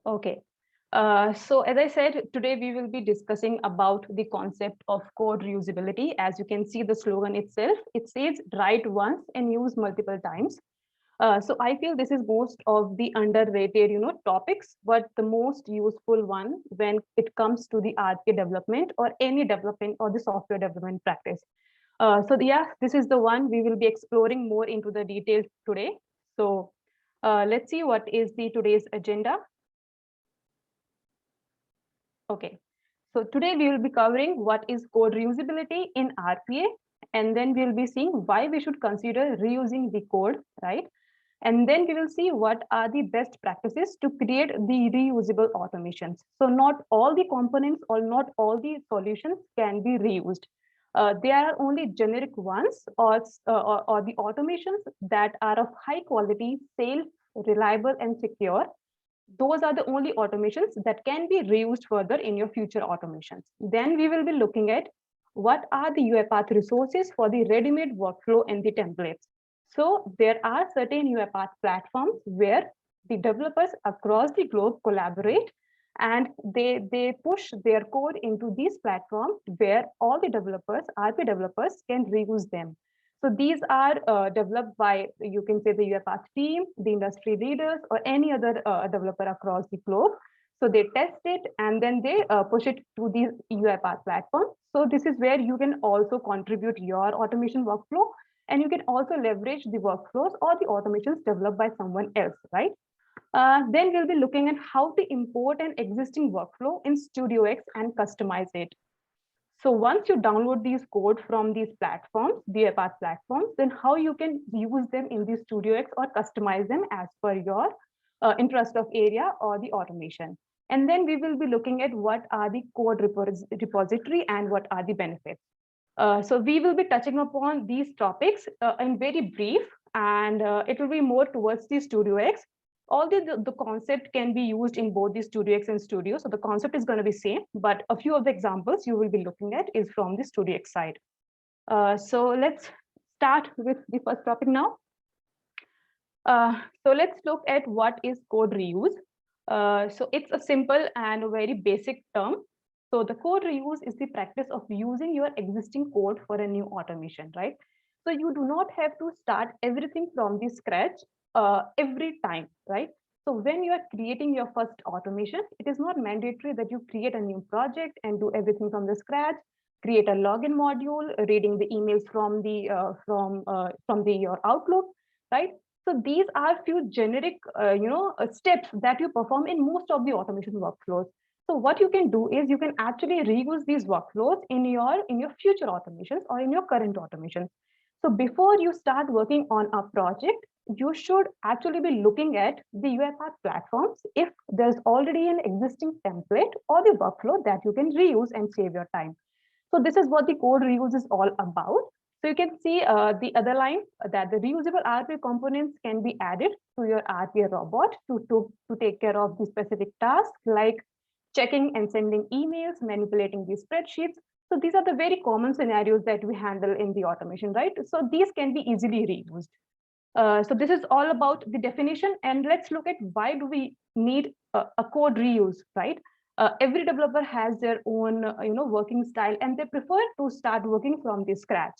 Okay. So as I said, today we will be discussing about the concept of code reusability. As you can see the slogan itself, it says write once and use multiple times. So I feel this is most of the underrated, topics, but the most useful one when it comes to the RPA development or any development or the software development practice. So yeah, this is the one we will be exploring more into the details today. So let's see what is the today's agenda. Okay, so today we will be covering what is code reusability in RPA, and then we'll be seeing why we should consider reusing the code, right? And then we will see what are the best practices to create the reusable automations. So not all the components or not all the solutions can be reused. There are only generic ones or the automations that are of high quality, safe, reliable, and secure. Those are the only automations that can be reused further in your future automations. Then we will be looking at what are the UiPath resources for the ready-made workflow and the templates. So there are certain UiPath platforms where the developers across the globe collaborate and they push their code into these platforms where all the developers, RP developers, can reuse them. So these are developed by, you can say, the UiPath team, the industry leaders, or any other developer across the globe. So they test it and then they push it to the UiPath platform. So this is where you can also contribute your automation workflow, and you can also leverage the workflows or the automations developed by someone else, right? Then we'll be looking at how to import an existing workflow in StudioX and customize it. So once you download these code from these platforms, the UiPath platforms, then how you can use them in the StudioX or customize them as per your interest of area or the automation. And then we will be looking at what are the code repository and what are the benefits. So we will be touching upon these topics in very brief, and it will be more towards the StudioX. All the concept can be used in both the StudioX and Studio. So the concept is going to be same, but a few of the examples you will be looking at is from the StudioX side. So let's start with the first topic now. So let's look at what is code reuse. So it's a simple and a very basic term. So the code reuse is the practice of using your existing code for a new automation, right? So you do not have to start everything from the scratch every time, right? So when you are creating your first automation, it is not mandatory that you create a new project and do everything from the scratch, create a login module, reading the emails from the your Outlook, right? So these are few generic, steps that you perform in most of the automation workflows. So what you can do is you can actually reuse these workflows in your future automations or in your current automations. So before you start working on a project, you should actually be looking at the UiPath platforms if there's already an existing template or the workflow that you can reuse and save your time. So this is what the code reuse is all about. So you can see the other line that the reusable RPA components can be added to your RPA robot to take care of the specific tasks like checking and sending emails, manipulating these spreadsheets. So these are the very common scenarios that we handle in the automation, right? So these can be easily reused. So this is all about the definition, and let's look at why do we need a code reuse, right? Every developer has their own, working style, and they prefer to start working from the scratch.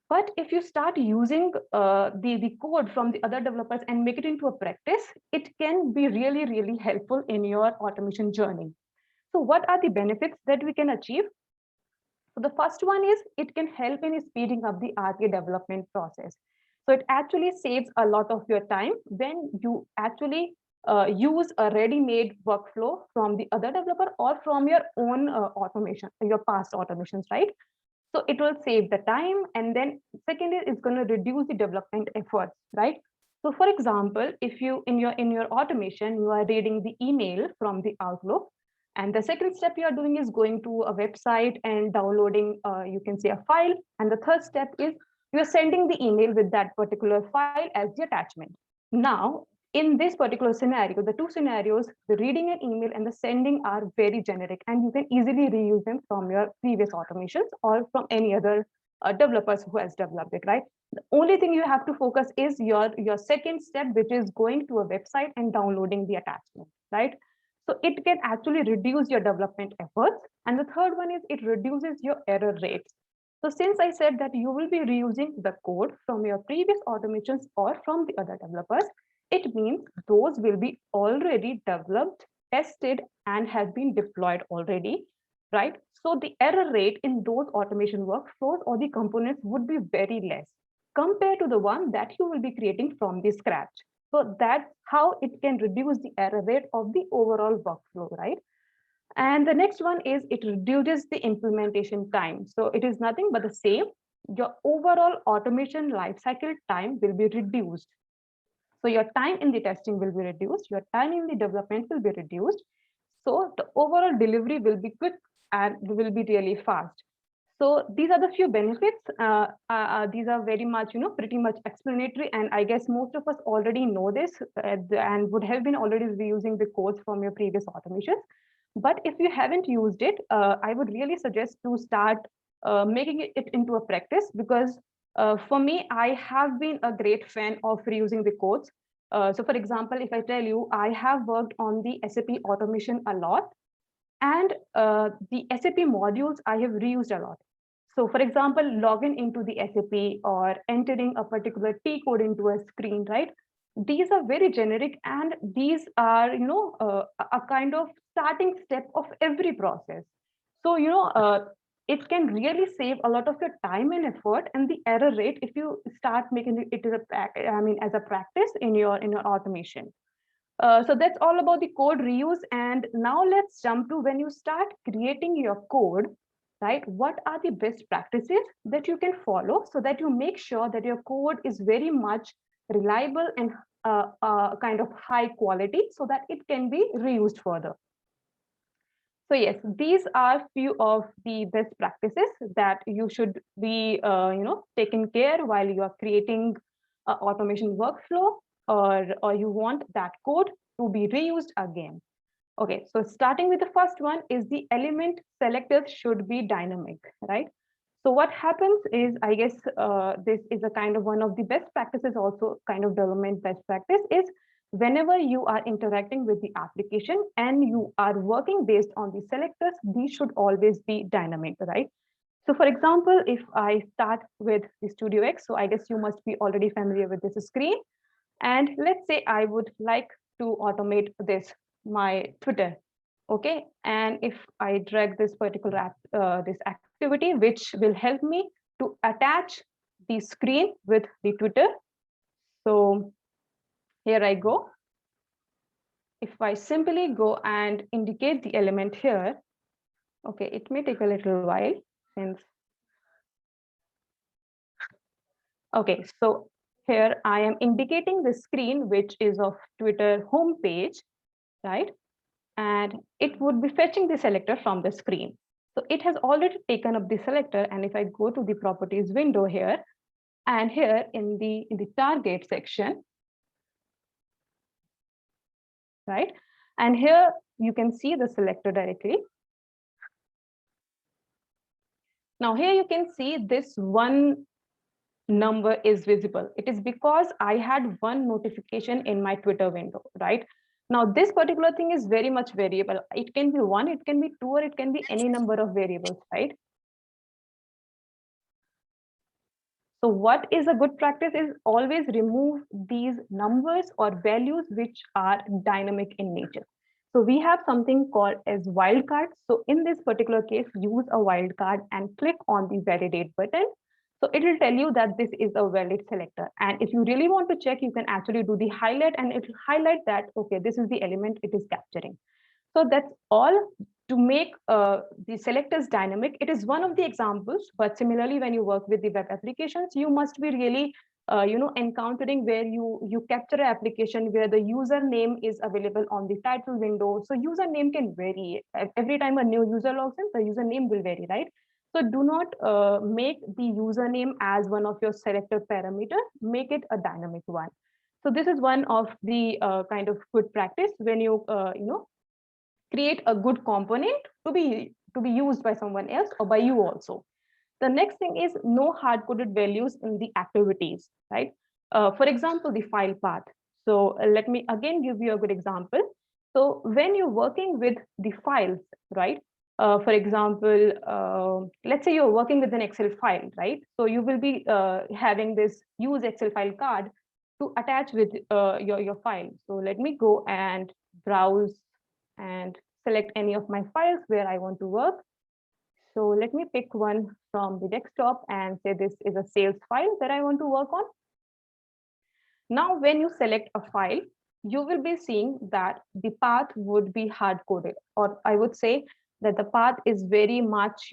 But if you start using the code from the other developers and make it into a practice, it can be really, really helpful in your automation journey. So what are the benefits that we can achieve? So the first one is it can help in speeding up the RPA development process. So it actually saves a lot of your time when you actually use a ready-made workflow from the other developer or from your own automation, your past automations, right? So it will save the time. And then second is it's going to reduce the development efforts, right? So for example, if you in your automation, you are reading the email from the Outlook, and the second step you are doing is going to a website and downloading, you can say, a file. And the third step is you're sending the email with that particular file as the attachment. Now, in this particular scenario, the two scenarios, the reading an email and the sending are very generic, and you can easily reuse them from your previous automations or from any other developers who has developed it, right? The only thing you have to focus is your second step, which is going to a website and downloading the attachment, right? So it can actually reduce your development efforts. And the third one is it reduces your error rates. So since I said that you will be reusing the code from your previous automations or from the other developers, it means those will be already developed, tested, and have been deployed already, right? So the error rate in those automation workflows or the components would be very less compared to the one that you will be creating from the scratch. So that's how it can reduce the error rate of the overall workflow, right? And the next one is it reduces the implementation time. So it is nothing but the same. Your overall automation lifecycle time will be reduced. So your time in the testing will be reduced, your time in the development will be reduced. So the overall delivery will be quick and will be really fast. So these are the few benefits. These are very much, pretty much explanatory. And I guess most of us already know this and would have been already reusing the codes from your previous automations. But if you haven't used it, I would really suggest to start making it into a practice, because for me, I have been a great fan of reusing the codes. So for example, if I tell you, I have worked on the SAP automation a lot, and the SAP modules I have reused a lot. So for example, logging into the SAP or entering a particular T code into a screen, right? These are very generic, and these are, a kind of starting step of every process. So, it can really save a lot of your time and effort and the error rate if you start making it as a practice in your automation. So that's all about the code reuse. And now let's jump to when you start creating your code, right? What are the best practices that you can follow so that you make sure that your code is very much reliable and kind of high quality so that it can be reused further? So yes, these are few of the best practices that you should be, taking care while you are creating automation workflow, or you want that code to be reused again. Okay, so starting with the first one is the element selectors should be dynamic, right? So what happens is, I guess this is a kind of one of the best practices, also kind of development best practice, is whenever you are interacting with the application and you are working based on the selectors, these should always be dynamic, right? So for example, if I start with the Studio X, so I guess you must be already familiar with this screen. And let's say I would like to automate my Twitter. Okay, and if I drag this particular this activity, which will help me to attach the screen with the Twitter. So here I go. If I simply go and indicate the element here, okay, it may take a little while since. Okay, so here I am indicating the screen, which is of Twitter homepage, right? And it would be fetching the selector from the screen. So it has already taken up the selector. And if I go to the properties window here, and here in the target section, right? And here you can see the selector directly. Now here you can see this one number is visible. It is because I had one notification in my Twitter window, right? Now this particular thing is very much variable. It can be 1, it can be 2, or it can be any number of variables, right? So what is a good practice is always remove these numbers or values which are dynamic in nature. So we have something called as wildcards. So in this particular case, use a wildcard and click on the validate button. So it will tell you that this is a valid selector. And if you really want to check, you can actually do the highlight, and it will highlight that, okay, this is the element it is capturing. So that's all. To make the selectors dynamic, it is one of the examples, but similarly, when you work with the web applications, you must be really encountering where you capture an application where the username is available on the title window. So username can vary. Every time a new user logs in, the username will vary, right? So do not make the username as one of your selector parameter, make it a dynamic one. So this is one of the kind of good practice when you, create a good component to be used by someone else or by you also. The next thing is no hard-coded values in the activities, right? For example, the file path. So let me again give you a good example. So when you're working with the files, right? For example, let's say you're working with an Excel file, right? So you will be having this use Excel file card to attach with your file. So let me go and browse and select any of my files where I want to work. So let me pick one from the desktop and say this is a sales file that I want to work on. Now, when you select a file, you will be seeing that the path would be hard coded, or I would say that the path is very much,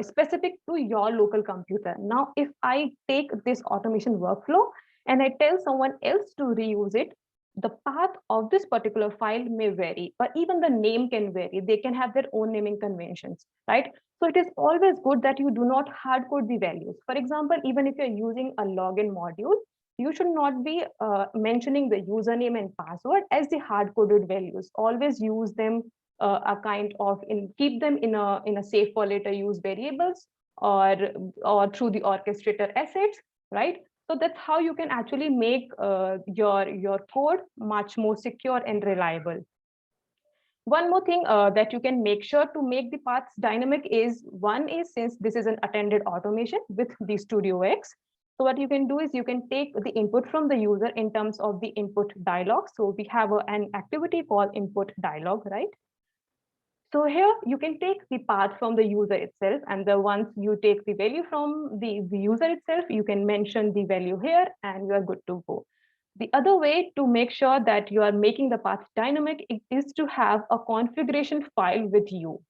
specific to your local computer. Now, if I take this automation workflow and I tell someone else to reuse it, the path of this particular file may vary, or even the name can vary. They can have their own naming conventions, right? So it is always good that you do not hard code the values. For example, even if you're using a login module, you should not be mentioning the username and password as the hard-coded values. Always use them a kind of keep them in a safe for later use variables or through the orchestrator assets, right? So that's how you can actually make your code much more secure and reliable. One more thing that you can make sure to make the paths dynamic is, one is, since this is an attended automation with the StudioX, so what you can do is you can take the input from the user in terms of the input dialog. So we have an activity called input dialog, right? So here you can take the path from the user itself, and once you take the value from the user itself, you can mention the value here and you are good to go. The other way to make sure that you are making the path dynamic is to have a configuration file with you,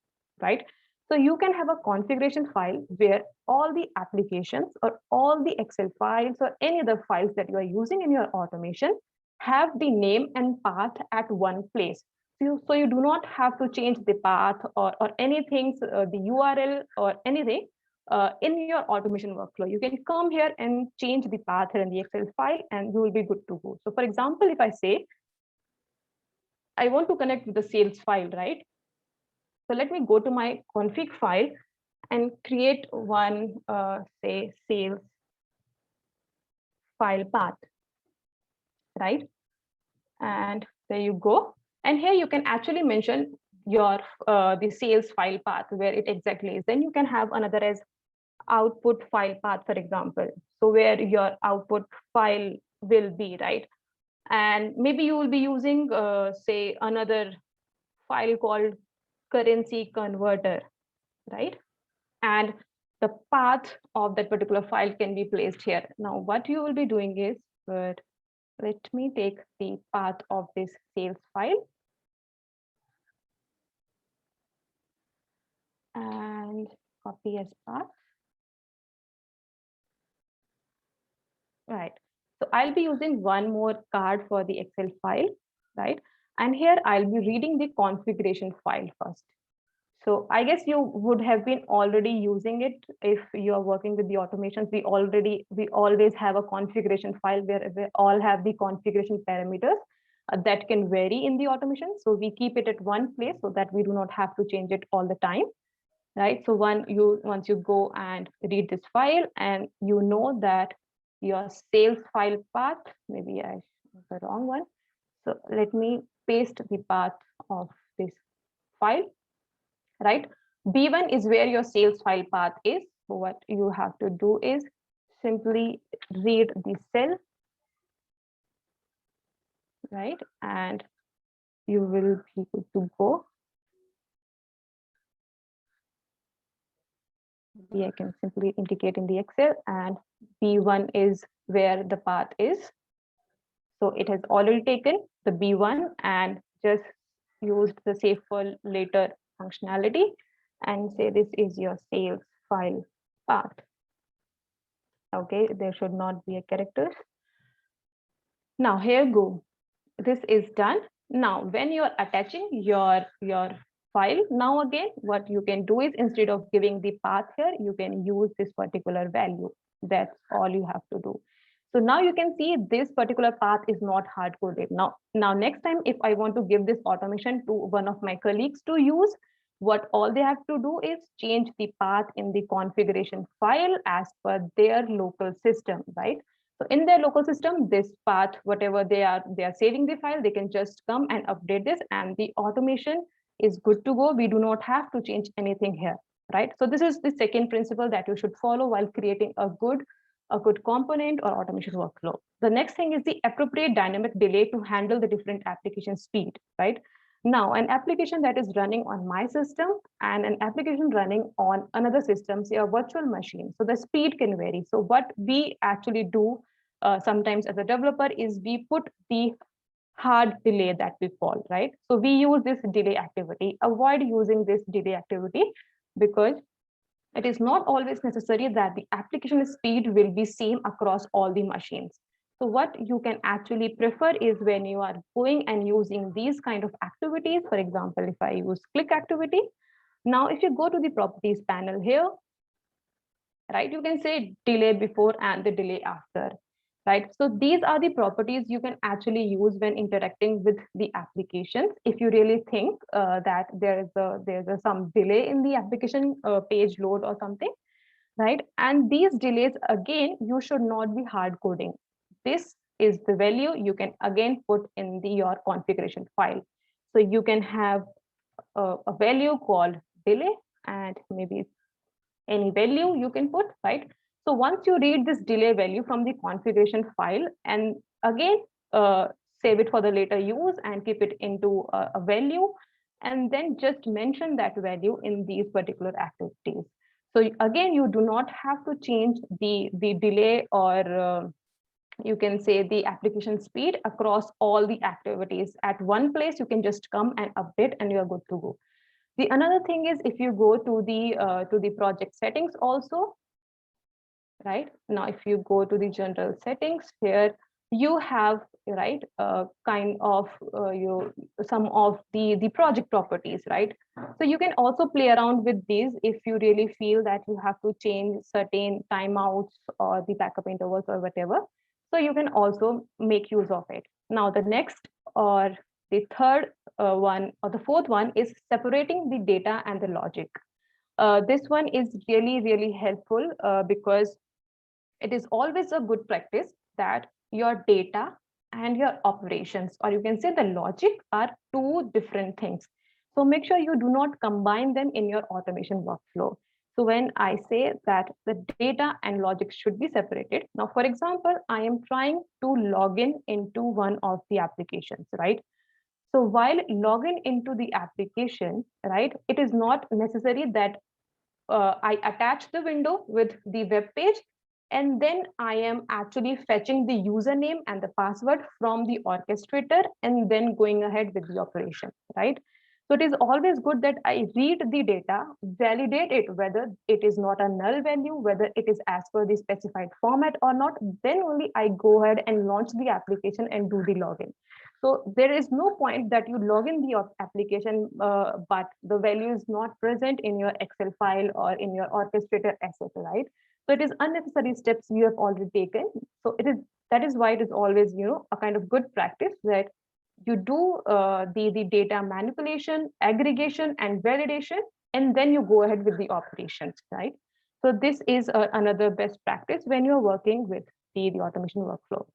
right? So you can have a configuration file where all the applications or all the Excel files or any other files that you are using in your automation have the name and path at one place. So you do not have to change the path or anything, the URL or anything in your automation workflow. You can come here and change the path here in the Excel file and you will be good to go. So for example, if I say, I want to connect with the sales file, right? So let me go to my config file and create one, say, sales file path, right? And there you go. And here you can actually mention your the sales file path where it exactly is. Then you can have another as output file path, for example. So where your output file will be, right? And maybe you will be using, say, another file called currency converter, right? And the path of that particular file can be placed here. Now, what you will be doing is, let me take the path of this sales file and copy as path. Right. So I'll be using one more card for the Excel file, right? And here I'll be reading the configuration file first. So I guess you would have been already using it if you are working with the automations. We always have a configuration file where we all have the configuration parameters that can vary in the automation. So we keep it at one place so that we do not have to change it all the time, right? So once you go and read this file and you know that your sales file path, maybe I have the wrong one. So let me paste the path of this file, right? B1 is where your sales file path is. So what you have to do is simply read the cell, right? And you will be good to go. Maybe I can simply indicate in the Excel, and B1 is where the path is. So it has already taken the B1 and just used the save for later functionality and say this is your sales file path. Okay, there should not be a characters. Now here go. This is done. Now when you're attaching your file, now again what you can do is, instead of giving the path here, you can use this particular value. That's all you have to do. So now you can see this particular path is not hard coded. Now next time if I want to give this automation to one of my colleagues to use, what all they have to do is change the path in the configuration file as per their local system, right? So in their local system, this path, whatever they are saving the file, they can just come and update this, and the automation is good to go. We do not have to change anything here, right? So this is the second principle that you should follow while creating a good component or automation workflow. The next thing is the appropriate dynamic delay to handle the different application speed, right? Now, an application that is running on my system and an application running on another system, say a virtual machine, so the speed can vary. So what we actually do sometimes as a developer is we put the hard delay that we call, right? So we use this delay activity. Avoid using this delay activity because it is not always necessary that the application speed will be same across all the machines. So what you can actually prefer is when you are going and using these kind of activities. For example, if I use click activity, now if you go to the properties panel here, right, you can say delay before and the delay after, right? So these are the properties you can actually use when interacting with the applications. If you really think that there's some delay in the application page load or something, right? And these delays, again, you should not be hard coding. This is the value you can again put in your configuration file. So you can have a value called delay, and maybe any value you can put, right? So once you read this delay value from the configuration file, and again, save it for the later use and keep it into a value, and then just mention that value in these particular activities. So again, you do not have to change the delay or you can say the application speed across all the activities. At one place, you can just come and update and you're good to go. The another thing is if you go to the project settings also, right? Now, if you go to the general settings here, you have, right, kind of some of the project properties, right? So you can also play around with these if you really feel that you have to change certain timeouts or the backup intervals or whatever. So you can also make use of it. Now, the next or the third one or the fourth one is separating the data and the logic. This one is really, really helpful because it is always a good practice that your data and your operations, or you can say the logic, are two different things. So make sure you do not combine them in your automation workflow. So when I say that the data and logic should be separated, now, for example, I am trying to log in into one of the applications, right? So while logging into the application, right, it is not necessary that I attach the window with the web page, and then I am actually fetching the username and the password from the orchestrator and then going ahead with the operation, right? So it is always good that I read the data, validate it, whether it is not a null value, whether it is as per the specified format or not, then only I go ahead and launch the application and do the login. So there is no point that you log in the application, but the value is not present in your Excel file or in your orchestrator asset, right? So it is unnecessary steps you have already taken. So that is why it is always, a kind of good practice that you do the data manipulation, aggregation, and validation, and then you go ahead with the operations, right? So this is another best practice when you're working with the automation workflow.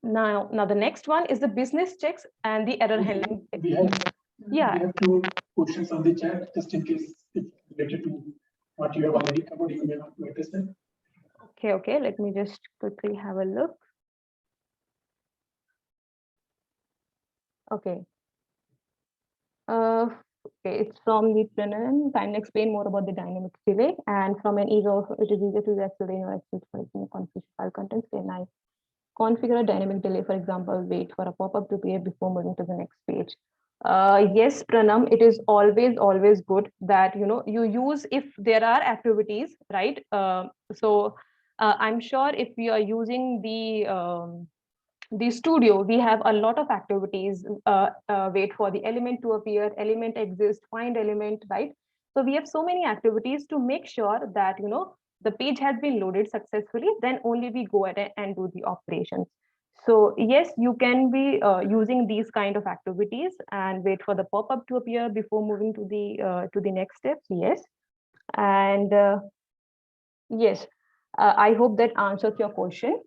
Now the next one is the business checks and the error handling. We have two questions on the chat, just in case it's related to what you have already covered. You may not notice it. Okay. Let me just quickly have a look. Okay. Okay, it's from the Pranan. Can you explain more about the dynamic delay? And from an ease of it is easier to explain your configuration file contents. Can I configure a dynamic delay, for example, wait for a pop-up to appear before moving to the next page? Yes, Pranam, it is always good that you use if there are activities, right? I'm sure if we are using the studio, we have a lot of activities. Wait for the element to appear, element exist, find element, right? So we have so many activities to make sure that the page has been loaded successfully, then only we go ahead and do the operations. So yes, you can be using these kind of activities and wait for the pop-up to appear before moving to the next steps. Yes, and yes, I hope that answers your question.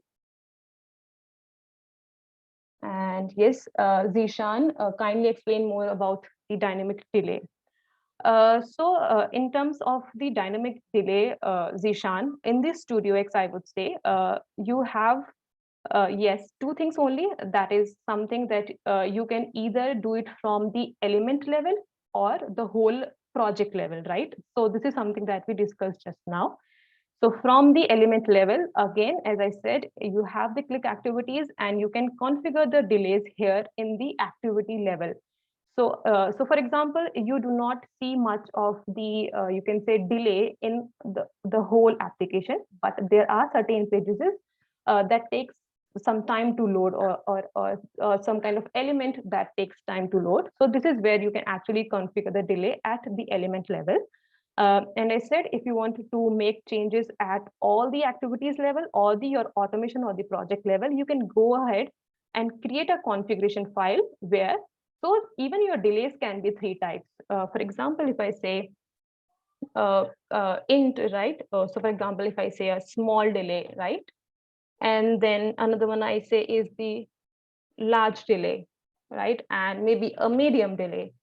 And yes, Zishan, kindly explain more about the dynamic delay. In terms of the dynamic delay, Zishan, in this Studio X, I would say you have, yes, two things only. That is something that you can either do it from the element level or the whole project level, right? So this is something that we discussed just now. So from the element level, again, as I said, you have the click activities and you can configure the delays here in the activity level. So for example, you do not see much of the, you can say, delay in the whole application, but there are certain pages that takes some time to load, or some kind of element that takes time to load. So this is where you can actually configure the delay at the element level. And I said, if you want to make changes at all the activities level or your automation or the project level, you can go ahead and create a configuration file where, so even your delays can be three types. For example, if I say int, right? So for example, if I say a small delay, right? And then another one I say is the large delay, right? And maybe a medium delay.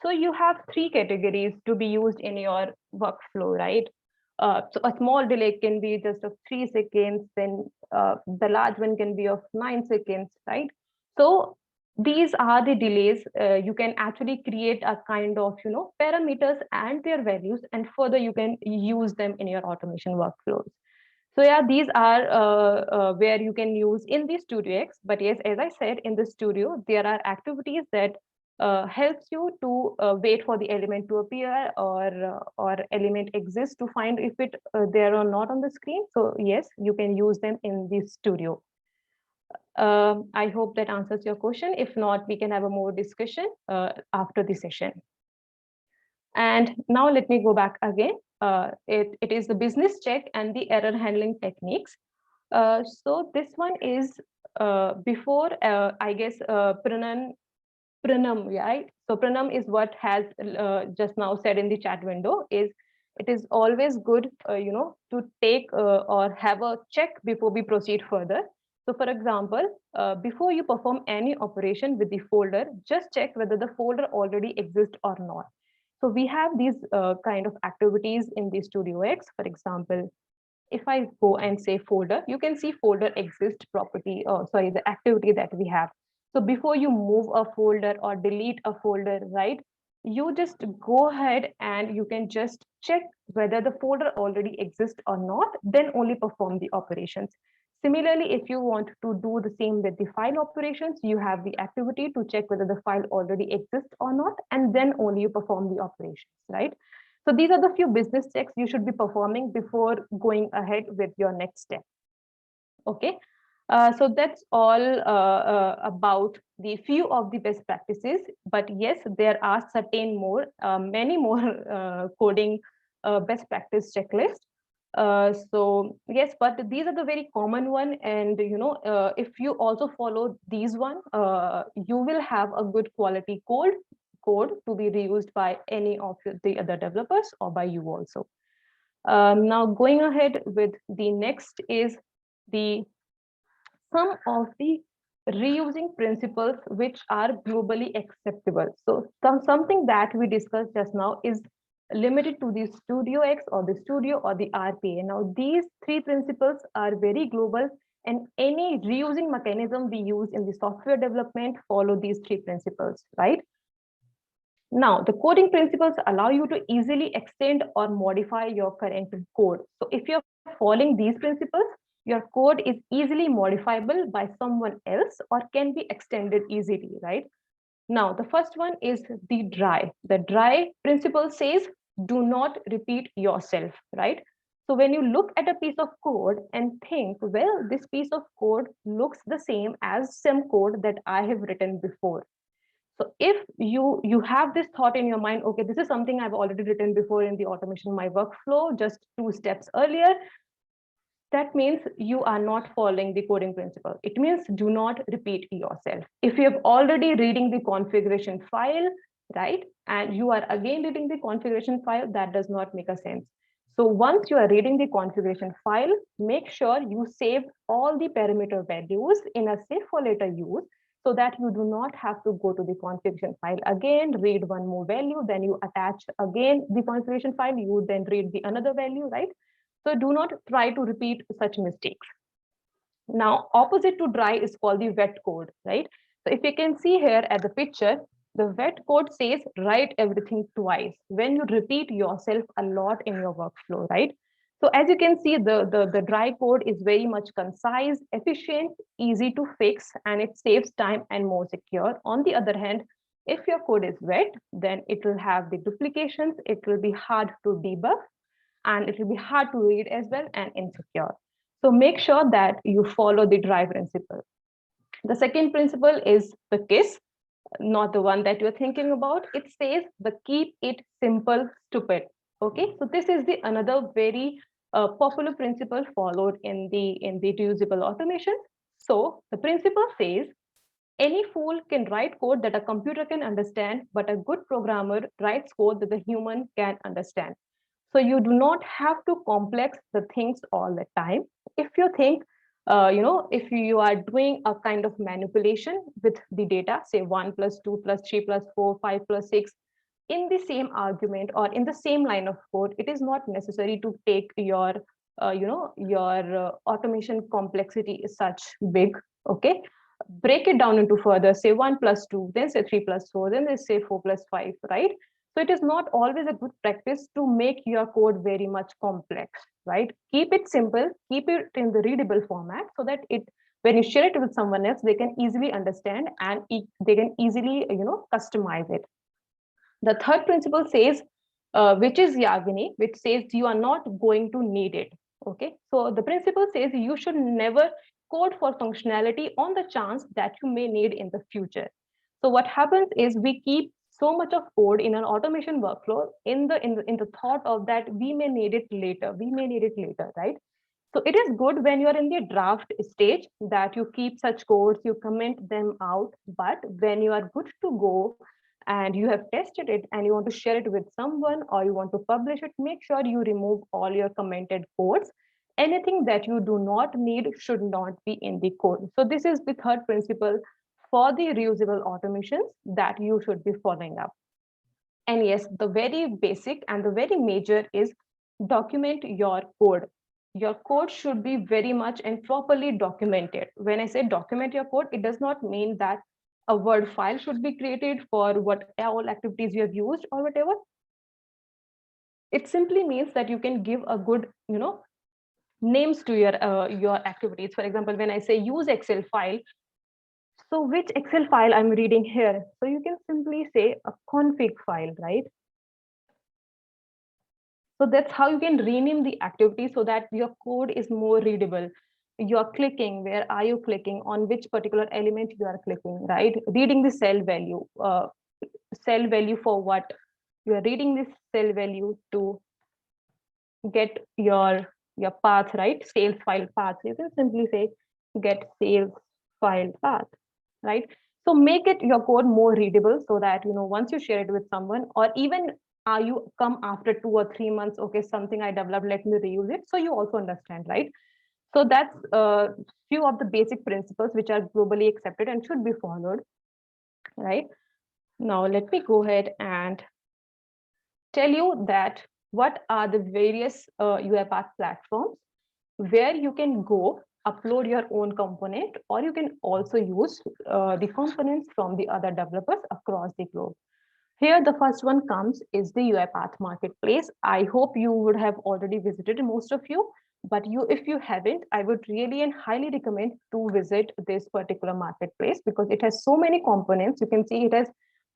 So you have three categories to be used in your workflow, right? So a small delay can be just of 3 seconds, then the large one can be of 9 seconds, right? So these are the delays. You can actually create a kind of, parameters and their values, and further you can use them in your automation workflows. So yeah, these are where you can use in the Studio X. But yes, as I said, in the Studio, there are activities that helps you to wait for the element to appear, or element exists to find if it there or not on the screen. So yes, you can use them in the Studio. I hope that answers your question. If not, we can have a more discussion after the session. And now let me go back again. It is the business check and the error handling techniques. So this one is before, I guess, Pranam, right? So Pranam is what has just now said in the chat window, is it is always good, to take or have a check before we proceed further. So for example, before you perform any operation with the folder, just check whether the folder already exists or not. So we have these kind of activities in the Studio X. For example, if I go and say folder, you can see folder exist property, or sorry, the activity that we have. So before you move a folder or delete a folder, right, you just go ahead and you can just check whether the folder already exists or not, then only perform the operations. Similarly, if you want to do the same with the file operations, you have the activity to check whether the file already exists or not, and then only you perform the operations, right? So these are the few business checks you should be performing before going ahead with your next step. Okay. So that's all about the few of the best practices. But yes, there are certain more, many more coding best practice checklists. So yes, but these are the very common one. And if you also follow these one, you will have a good quality code to be reused by any of the other developers or by you also. Now going ahead with the next is some of the reusing principles which are globally acceptable. So something that we discussed just now is limited to the Studio X or the Studio or the RPA. Now these three principles are very global, and any reusing mechanism we use in the software development follow these three principles, right? Now, the coding principles allow you to easily extend or modify your current code. So if you're following these principles, your code is easily modifiable by someone else or can be extended easily, right? Now, the first one is the dry. The dry principle says, do not repeat yourself, right? So when you look at a piece of code and think, well, this piece of code looks the same as some code that I have written before. So if you have this thought in your mind, okay, this is something I've already written before in the automation my workflow, just 2 steps earlier, that means you are not following the coding principle. It means do not repeat yourself. If you have already reading the configuration file, right, and you are again reading the configuration file, that does not make a sense. So once you are reading the configuration file, make sure you save all the parameter values in a save for later use, so that you do not have to go to the configuration file again, read one more value, then you attach again the configuration file, you then read the another value, right? So do not try to repeat such mistakes. Now, opposite to dry is called the wet code, right? So if you can see here at the picture, the wet code says write everything twice when you repeat yourself a lot in your workflow, right? So as you can see, the dry code is very much concise, efficient, easy to fix, and it saves time and more secure. On the other hand, if your code is wet, then it will have the duplications, it will be hard to debug, and it will be hard to read as well and insecure. So make sure that you follow the dry principle. The second principle is the KISS, not the one that you're thinking about. It says the keep it simple, stupid. Okay, so this is the another very popular principle followed in the reusable automation. So the principle says any fool can write code that a computer can understand, but a good programmer writes code that the human can understand. So you do not have to complex the things all the time. If you think, if you are doing a kind of manipulation with the data, say 1 plus 2 plus 3 plus 4, 5 plus 6, in the same argument or in the same line of code, it is not necessary to take your, automation complexity is such big, okay? Break it down into further, say 1 plus 2, then say 3 plus 4, then they say 4 plus 5, right? So it is not always a good practice to make your code very much complex, right? Keep it simple, keep it in the readable format so that when you share it with someone else, they can easily understand and they can easily, customize it. The third principle says, which is Yagini, which says you are not going to need it. Okay, so the principle says you should never code for functionality on the chance that you may need in the future. So what happens is we keep so much of code in an automation workflow in the thought of that we may need it later, right? So it is good when you are in the draft stage that you keep such codes, you comment them out, but when you are good to go and you have tested it and you want to share it with someone or you want to publish it, make sure you remove all your commented codes. Anything that you do not need should not be in the code. So this is the third principle for the reusable automations that you should be following up. And yes, the very basic and the very major is document your code. Your code should be very much and properly documented. When I say document your code, it does not mean that a Word file should be created for what all activities you have used or whatever. It simply means that you can give a good, names to your activities. For example, when I say use Excel file, so which Excel file I'm reading here? So you can simply say a config file, right? So that's how you can rename the activity so that your code is more readable. You're clicking, where are you clicking, on which particular element you are clicking, right? Reading the cell value for what? You are reading this cell value to get your path, right? Sales file path. You can simply say get sales file path, right? So make it your code more readable so that, once you share it with someone, or even you come after 2 or 3 months, okay, something I developed, let me reuse it. So you also understand, right? So that's a few of the basic principles which are globally accepted and should be followed, right? Now let me go ahead and tell you that what are the various UiPath platforms where you can go upload your own component, or you can also use the components from the other developers across the globe. Here, the first one comes is the UiPath Marketplace. I hope you would have already visited, most of you, but if you haven't, I would really and highly recommend to visit this particular marketplace because it has so many components. You can see it has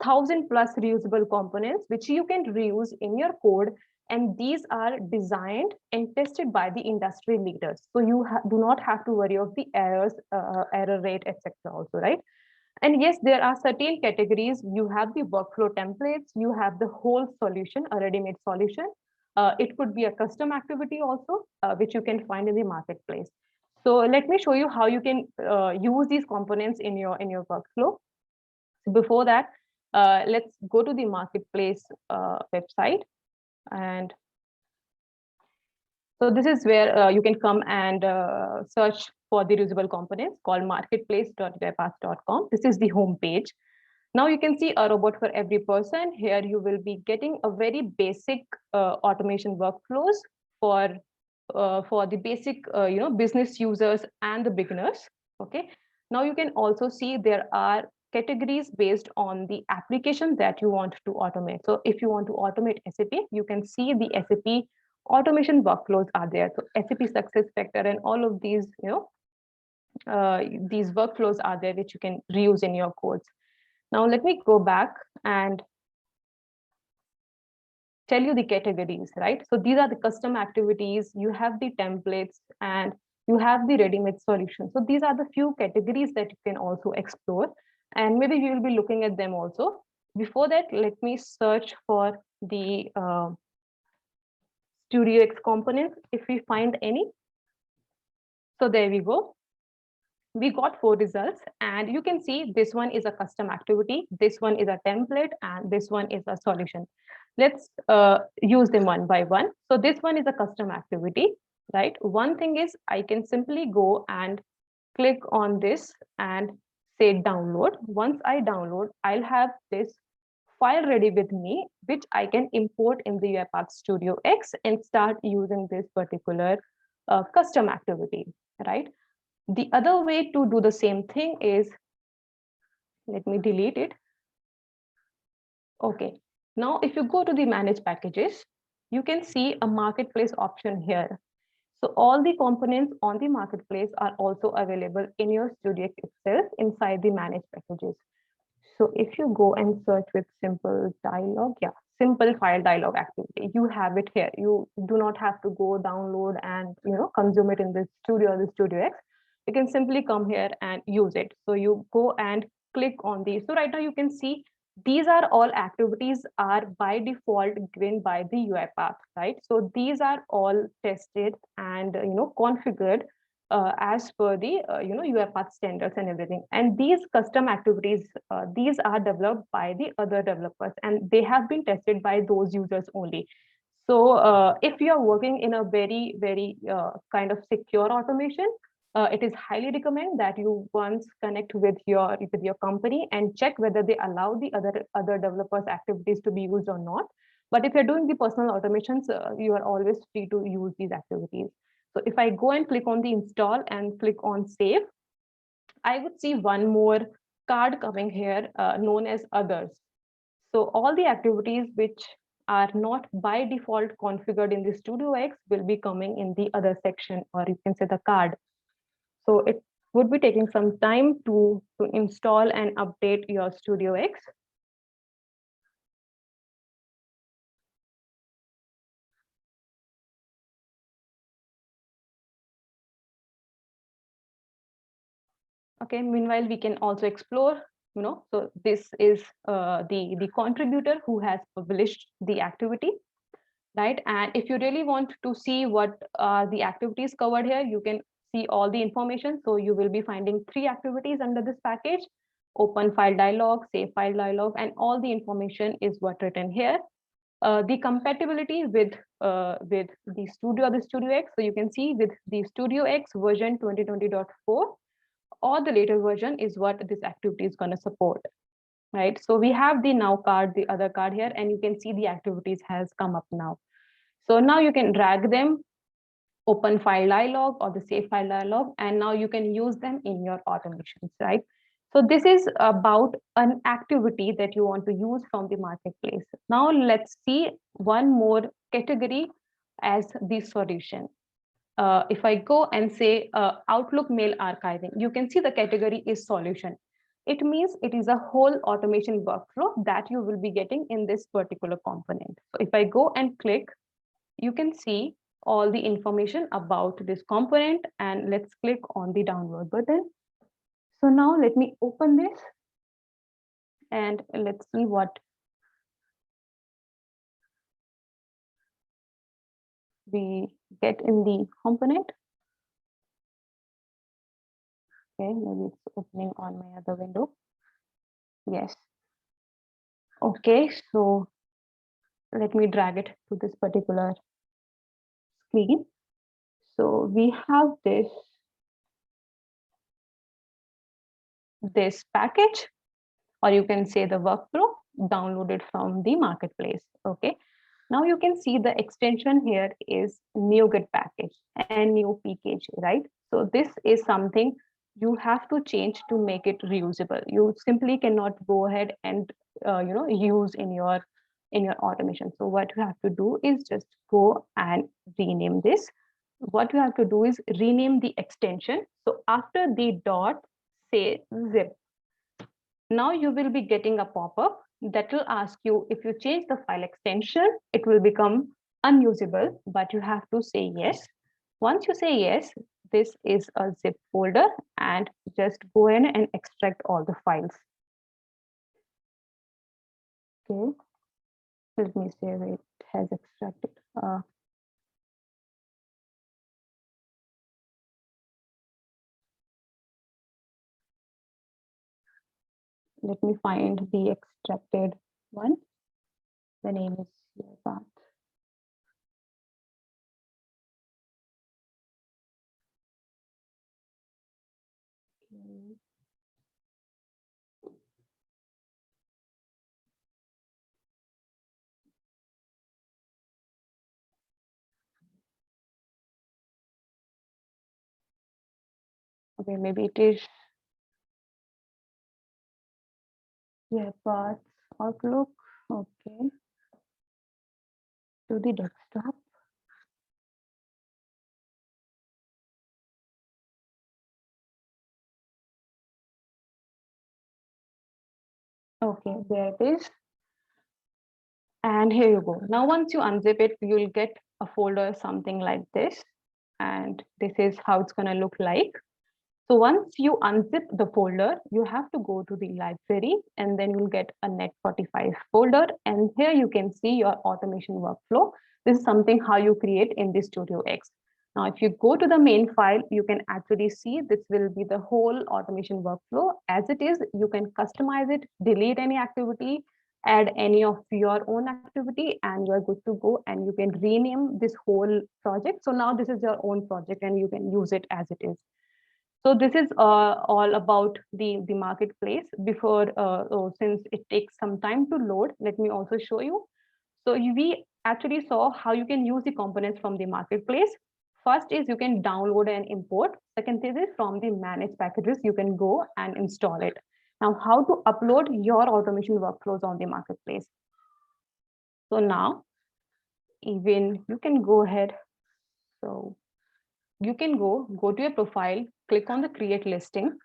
1,000 plus reusable components, which you can reuse in your code. And these are designed and tested by the industry leaders. So you do not have to worry of the errors, error rate, etc. also, right? And yes, there are certain categories. You have the workflow templates, you have the whole solution, a ready-made solution. It could be a custom activity also, which you can find in the marketplace. So let me show you how you can use these components in your workflow. So before that, let's go to the marketplace website. And so this is where you can come and search for the reusable components called marketplace.uipath.com. This is the home page. Now you can see a robot for every person. Here you will be getting a very basic automation workflows for the basic business users and the beginners. Okay. Now you can also see there are categories based on the application that you want to automate. So if you want to automate SAP, you can see the SAP automation workflows are there. So SAP SuccessFactors and all of these, these workflows are there which you can reuse in your codes. Now let me go back and tell you the categories, right? So these are the custom activities, you have the templates, and you have the ready-made solutions. So these are the few categories that you can also explore, and maybe we will be looking at them also. Before that, let me search for the Studio X components if we find any. So there we go. We got 4 results, and you can see this one is a custom activity, this one is a template, and this one is a solution. Let's use them one by one. So this one is a custom activity, right? One thing is I can simply go and click on this and say download. Once I download, I'll have this file ready with me, which I can import in the UiPath Studio X and start using this particular custom activity, right? The other way to do the same thing is, let me delete it. Okay, now if you go to the manage packages, you can see a marketplace option here. So all the components on the marketplace are also available in your Studio itself inside the manage packages. So if you go and search with simple dialog, simple file dialog activity, you have it here. You do not have to go download and consume it in the Studio or the Studio X. You can simply come here and use it. So you go and click on these. So right now you can see these are all activities are by default given by the UiPath, right? So these are all tested and configured as per the UiPath standards and everything. And these custom activities, these are developed by the other developers, and they have been tested by those users only. So if you are working in a very, very kind of secure automation, it is highly recommended that you once connect with your company and check whether they allow the other developers activities to be used or not. But if you're doing the personal automations, you are always free to use these activities. So if I go and click on the install and click on save, I would see one more card coming here known as others. So all the activities which are not by default configured in the Studio X will be coming in the other section, or you can say the card. So it would be taking some time to install and update your Studio X. Okay, meanwhile, we can also explore, so this is the contributor who has published the activity, right? And if you really want to see what are the activities covered here, you can see all the information. So you will be finding 3 activities under this package: open file dialog, save file dialog, and all the information is what written here. The compatibility with the Studio or the Studio X. So you can see with the Studio X version 2020.4 or the later version is what this activity is going to support, right? So we have the now card, the other card here, and you can see the activities has come up now. So now you can drag them, open file dialog or the save file dialog, and now you can use them in your automations, right? So this is about an activity that you want to use from the marketplace. Now let's see one more category as the solution. If I go and say Outlook mail archiving, you can see the category is solution. It means it is a whole automation workflow that you will be getting in this particular component. So if I go and click, you can see all the information about this component, and let's click on the download button. So now let me open this and let's see what we get in the component. Okay, maybe it's opening on my other window. Yes. Okay, so let me drag it to this particular screen. So we have this this package, or you can say the workflow downloaded from the marketplace. Okay. Now you can see the extension here is NuGet package and new PKG, right? So this is something you have to change to make it reusable. You simply cannot go ahead and use in your automation. So what you have to do is just go and rename this. What you have to do is rename the extension. So after the dot, say zip. Now you will be getting a pop-up that will ask you if you change the file extension, it will become unusable, but you have to say yes. Once you say yes, this is a zip folder, and just go in and extract all the files. Okay, let me see where it has extracted. Let me find the extracted one. The name is UiPath. Okay. Okay, maybe it is UiPath Outlook. Okay, to the desktop. Okay, there it is. And here you go. Now, once you unzip it, you'll get a folder something like this. And this is how it's going to look like. So once you unzip the folder, you have to go to the library, and then you'll get a Net45 folder. And here you can see your automation workflow. This is something how you create in the Studio X. Now, if you go to the main file, you can actually see this will be the whole automation workflow as it is. You can customize it, delete any activity, add any of your own activity, and you're good to go. And you can rename this whole project. So now this is your own project and you can use it as it is. So this is all about the marketplace. Before, since it takes some time to load, let me also show you. So we actually saw how you can use the components from the marketplace. First is you can download and import. Second is from the managed packages, you can go and install it. Now, how to upload your automation workflows on the marketplace. So now, even you can go ahead. So you can go to your profile, click on the create listing.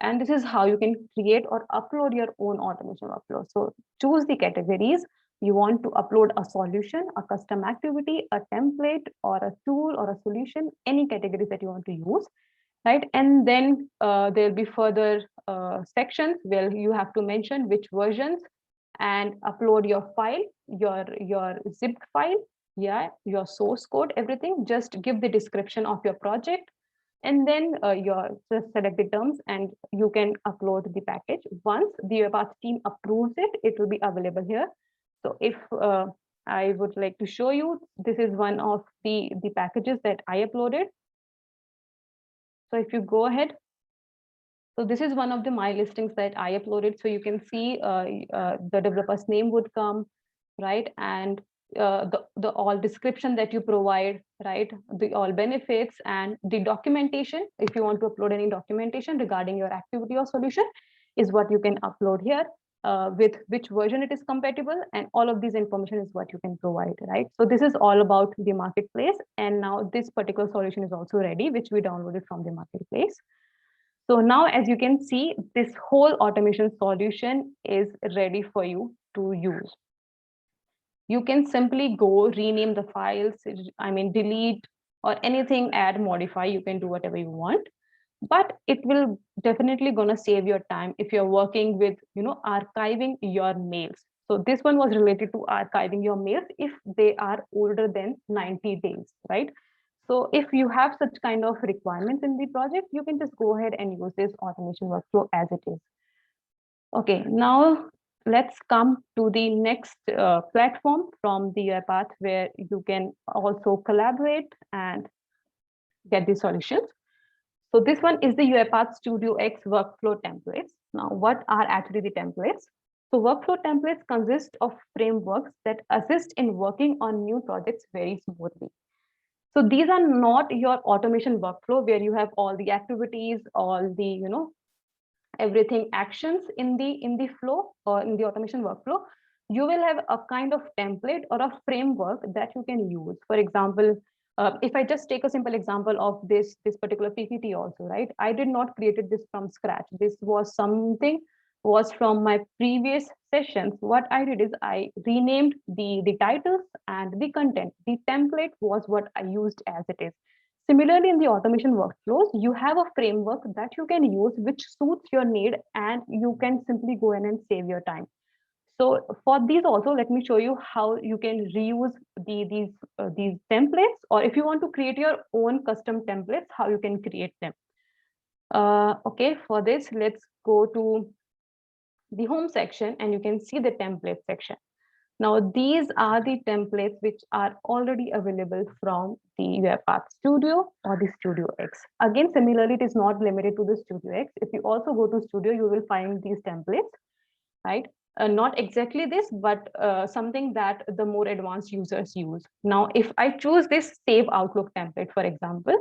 And this is how you can create or upload your own automation workflow. So choose the categories. You want to upload a solution, a custom activity, a template, or a tool or a solution, any categories that you want to use, right? And then there'll be further sections where you have to mention which versions and upload your file, your zipped file, yeah, your source code, everything. Just give the description of your project, and then just select the terms and you can upload the package. Once the UiPath team approves it, it will be available here. So if I would like to show you, this is one of the packages that I uploaded. So if you go ahead, so this is one of the my listings that I uploaded. So you can see the developer's name would come, right? And the all description that you provide, right? The all benefits and the documentation. If you want to upload any documentation regarding your activity or solution, is what you can upload here. With which version it is compatible, and all of these information is what you can provide, right? So this is all about the marketplace. And now this particular solution is also ready, which we downloaded from the marketplace. So now, as you can see, this whole automation solution is ready for you to use. You can simply go rename the files, I mean, delete or anything, add, modify, you can do whatever you want. But it will definitely gonna save your time if you're working with, archiving your mails. So this one was related to archiving your mails if they are older than 90 days, right? So if you have such kind of requirements in the project, you can just go ahead and use this automation workflow as it is. Okay, now let's come to the next platform from the UiPath where you can also collaborate and get the solutions. So this one is the UiPath Studio X workflow templates. Now, what are actually the templates? So workflow templates consist of frameworks that assist in working on new projects very smoothly. So these are not your automation workflow where you have all the activities, all the, everything actions in the flow or in the automation workflow. You will have a kind of template or a framework that you can use. For example, if I just take a simple example of this particular PPT also, right? I did not created this from scratch. This was something was from my previous sessions. What I did is I renamed the titles and the content. The template was what I used as it is. Similarly, in the automation workflows, you have a framework that you can use which suits your need, and you can simply go in and save your time. So for these also, let me show you how you can reuse these templates, or if you want to create your own custom templates, how you can create them. Okay, for this, let's go to the home section and you can see the template section. Now, these are the templates which are already available from the UiPath Studio or the Studio X. Again, similarly, it is not limited to the Studio X. If you also go to Studio, you will find these templates, right? Not exactly this, but something that the more advanced users use. Now, if I choose this Save Outlook template, for example,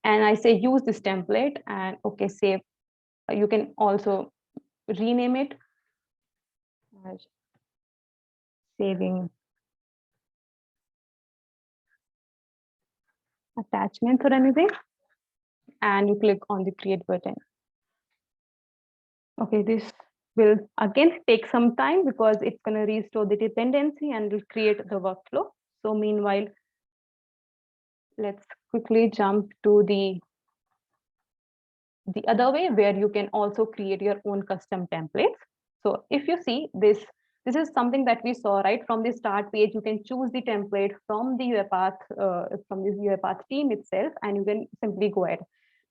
and I say use this template and okay, save, you can also rename it as saving attachments or anything, and you click on the create button. Okay, this will again take some time because it's going to restore the dependency and will create the workflow. So meanwhile, let's quickly jump to the other way where you can also create your own custom templates. So if you see this is something that we saw right from the start page. You can choose the template from the UiPath team itself, and you can simply go ahead.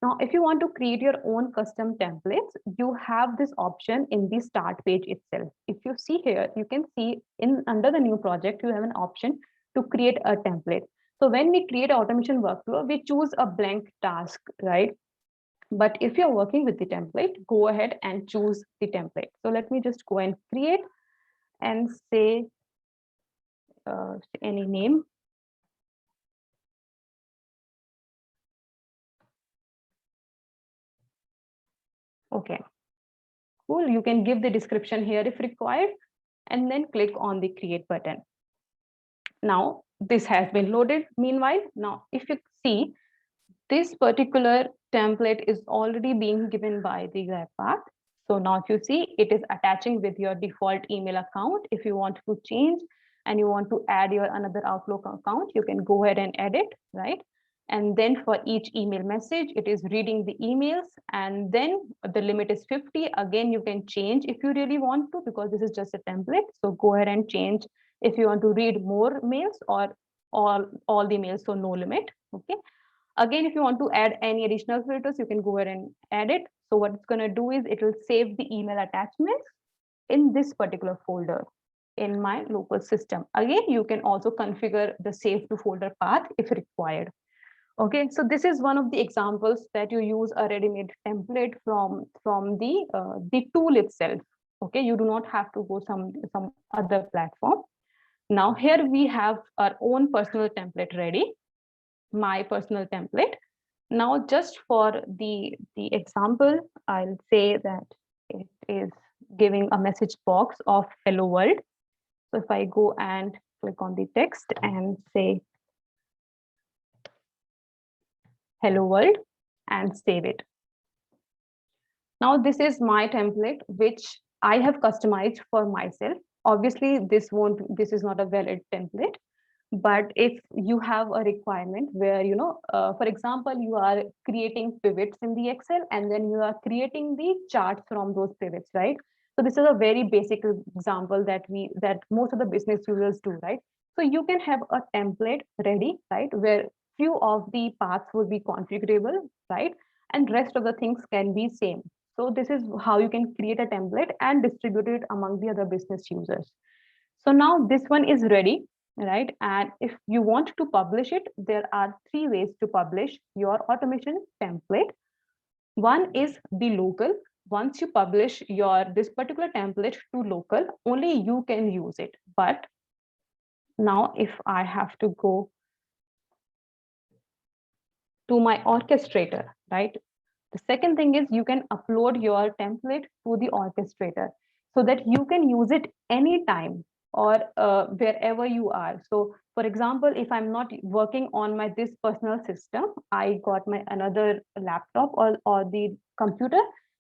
Now, if you want to create your own custom templates, you have this option in the start page itself. If you see here, you can see in under the new project, you have an option to create a template. So when we create automation workflow, we choose a blank task, right? But if you're working with the template, go ahead and choose the template. So let me just go and create and say any name. Okay, cool. You can give the description here if required, and then click on the create button. Now, this has been loaded. Meanwhile, now if you see, this particular template is already being given by the UiPath. So now if you see, it is attaching with your default email account. If you want to change and you want to add your another Outlook account, you can go ahead and edit, right? And then for each email message, it is reading the emails, and then the limit is 50. Again, you can change if you really want to, because this is just a template. So go ahead and change if you want to read more mails or all the mails, so no limit. Okay. Again, if you want to add any additional filters, you can go ahead and add it. So what it's going to do is it will save the email attachments in this particular folder in my local system. Again, you can also configure the save to folder path if required. Okay, so this is one of the examples that you use a ready-made template from the tool itself. Okay, you do not have to go some other platform. Now here we have our own personal template ready, my personal template. Now, just for the example, I'll say that it is giving a message box of hello world. So if I go and click on the text and say hello world and save it. Now, this is my template, which I have customized for myself. Obviously, this is not a valid template. But if you have a requirement where, for example, you are creating pivots in the Excel and then you are creating the charts from those pivots, right? So this is a very basic example that most of the business users do, right? So you can have a template ready, right? Where few of the paths would be configurable, right? And rest of the things can be same. So this is how you can create a template and distribute it among the other business users. So now this one is ready. right? And if you want to publish it, there are 3 ways to publish your automation template. One is the local. Once you publish this particular template to local, only you can use it. But now if I have to go to my orchestrator, right? The second thing is you can upload your template to the orchestrator so that you can use it anytime or wherever you are. So for example, if I'm not working on this personal system, I got my another laptop or the computer,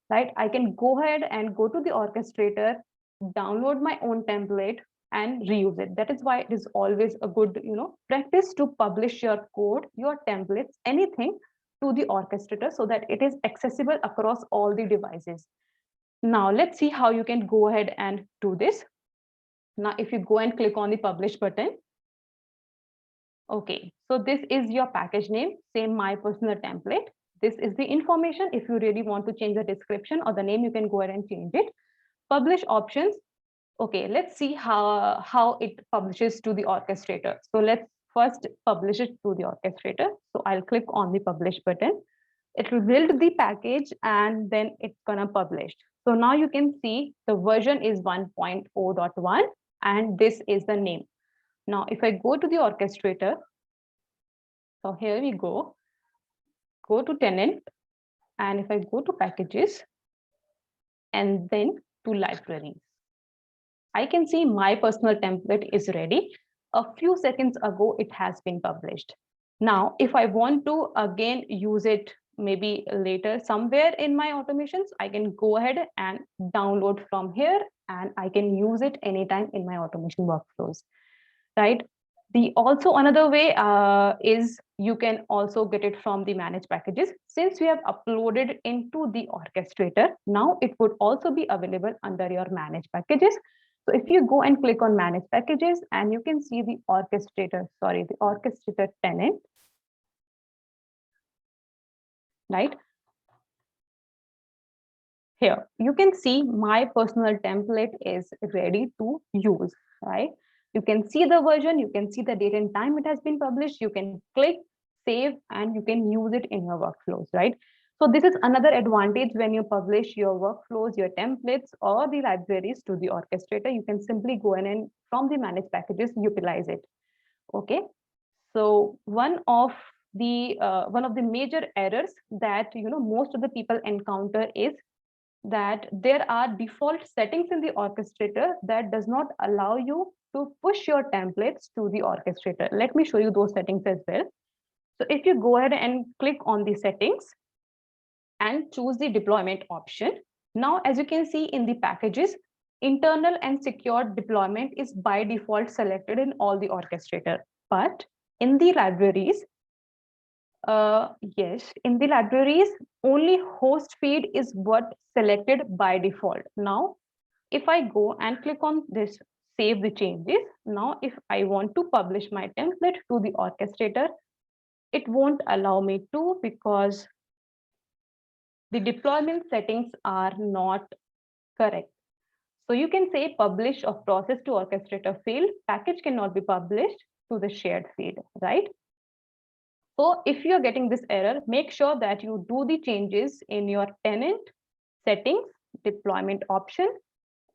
right? I can go ahead and go to the orchestrator, download my own template and reuse it. That is why it is always a good, practice to publish your code, your templates, anything to the orchestrator so that it is accessible across all the devices. Now let's see how you can go ahead and do this. Now, if you go and click on the publish button, okay, so this is your package name, same my personal template. This is the information. If you really want to change the description or the name, you can go ahead and change it. Publish options. Okay, let's see how it publishes to the orchestrator. So let's first publish it to the orchestrator. So I'll click on the publish button. It will build the package and then it's gonna publish. So now you can see the version is 1.0.1 and this is the name. Now, if I go to the orchestrator, so here we go to tenant, and if I go to packages and then to libraries, I can see my personal template is ready. A few seconds ago, it has been published. Now, if I want to again use it maybe later somewhere in my automations, I can go ahead and download from here and I can use it anytime in my automation workflows, right? The also another way is you can also get it from the managed packages. Since we have uploaded into the orchestrator, now it would also be available under your managed packages. So if you go and click on manage packages and you can see the orchestrator tenant, right? Here, you can see my personal template is ready to use, right? You can see the version, you can see the date and time it has been published, you can click, save, and you can use it in your workflows, right? So this is another advantage when you publish your workflows, your templates, or the libraries to the orchestrator. You can simply go in and from the managed packages, utilize it. Okay. So one of the major errors that most of the people encounter is that there are default settings in the orchestrator that does not allow you to push your templates to the orchestrator. Let me show you those settings as well. So if you go ahead and click on the settings and choose the deployment option, now as you can see in the packages, internal and secure deployment is by default selected in all the orchestrator. But in the libraries, yes, in the libraries, only host feed is what selected by default. Now, if I go and click on this, save the changes. Now, if I want to publish my template to the orchestrator, it won't allow me to because the deployment settings are not correct. So you can say publish of process to orchestrator field, package cannot be published to the shared feed, right? So if you're getting this error, make sure that you do the changes in your tenant settings, deployment option.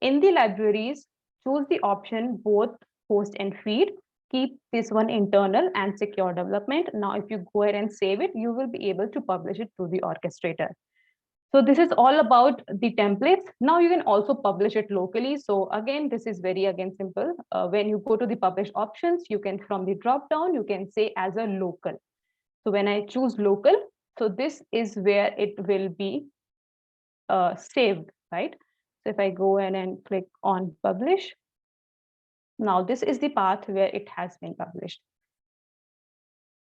In the libraries, choose the option both host and feed. Keep this one internal and secure development. Now, if you go ahead and save it, you will be able to publish it to the orchestrator. So this is all about the templates. Now you can also publish it locally. So again, this is very simple. When you go to the publish options, you can from the drop down, you can say as a local. So when I choose local, so this is where it will be saved, right? So if I go in and click on publish, now this is the path where it has been published.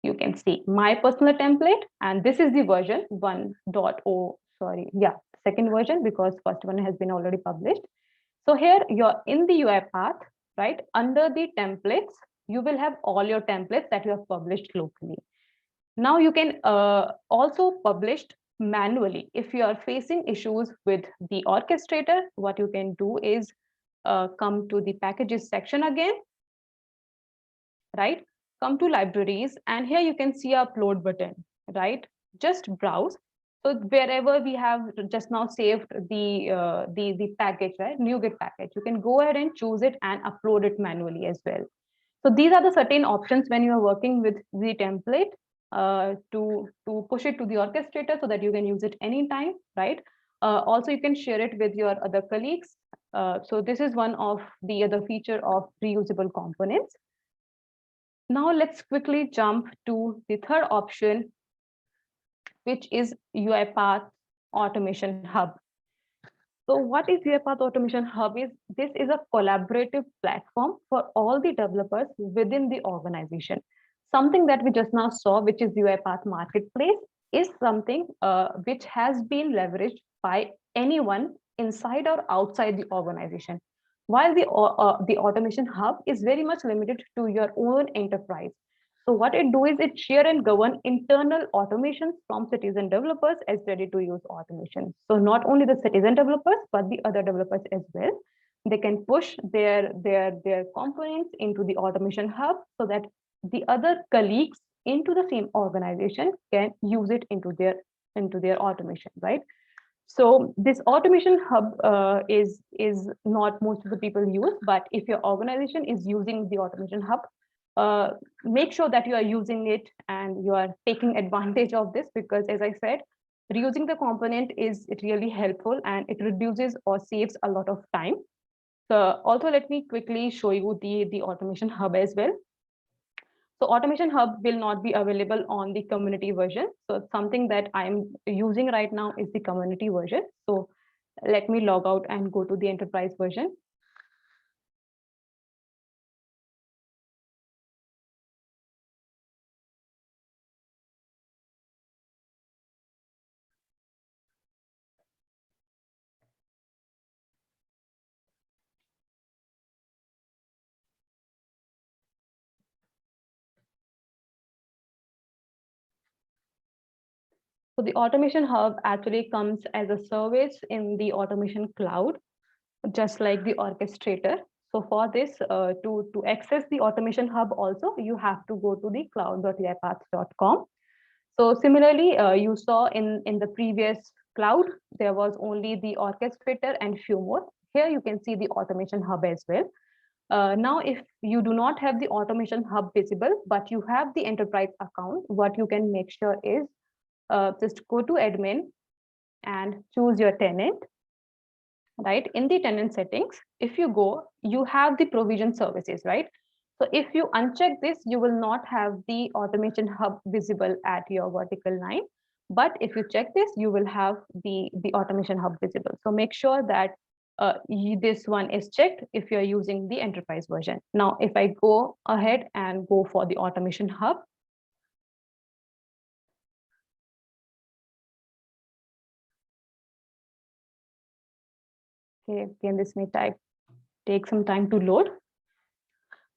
You can see my personal template, and this is the version 1.0, sorry, yeah, second version because first one has been already published. So here you're in the UI path, right? Under the templates, you will have all your templates that you have published locally. Now you can also publish manually. If you are facing issues with the orchestrator, what you can do is come to the packages section again. right? Come to libraries, and here you can see a upload button, right? Just browse. So wherever we have just now saved the package, right, NuGet package, you can go ahead and choose it and upload it manually as well. So these are the certain options when you are working with the template to push it to the orchestrator so that you can use it anytime, right? Also, you can share it with your other colleagues. So this is one of the other feature of reusable components. Now let's quickly jump to the third option, which is UiPath Automation Hub. So what is UiPath Automation Hub is, this is a collaborative platform for all the developers within the organization. Something that we just now saw, which is UiPath Marketplace, is something which has been leveraged by anyone inside or outside the organization. While the Automation Hub is very much limited to your own enterprise. So what it do is it share and govern internal automations from citizen developers as ready to use automation. So not only the citizen developers, but the other developers as well. They can push their components into the Automation Hub so that the other colleagues into the same organization can use it into their automation, right? So this Automation Hub is not most of the people use, but if your organization is using the Automation Hub, make sure that you are using it and you are taking advantage of this, because as I said, reusing the component is really helpful and it reduces or saves a lot of time. So also let me quickly show you the Automation Hub as well. So Automation Hub will not be available on the community version. So something that I'm using right now is the community version. So let me log out and go to the enterprise version. So the Automation Hub actually comes as a service in the Automation Cloud, just like the orchestrator. So for this, to access the Automation Hub also, you have to go to the cloud.uipath.com. So similarly, you saw in the previous cloud, there was only the orchestrator and few more. Here you can see the Automation Hub as well. Now, if you do not have the Automation Hub visible, but you have the enterprise account, what you can make sure is just go to admin and choose your tenant, right? In the tenant settings, if you go, you have the provision services, right? So if you uncheck this, you will not have the Automation Hub visible at your vertical line. But if you check this, you will have the Automation Hub visible. So make sure that this one is checked if you're using the enterprise version. Now, if I go ahead and go for the Automation Hub, okay, again, this may take some time to load.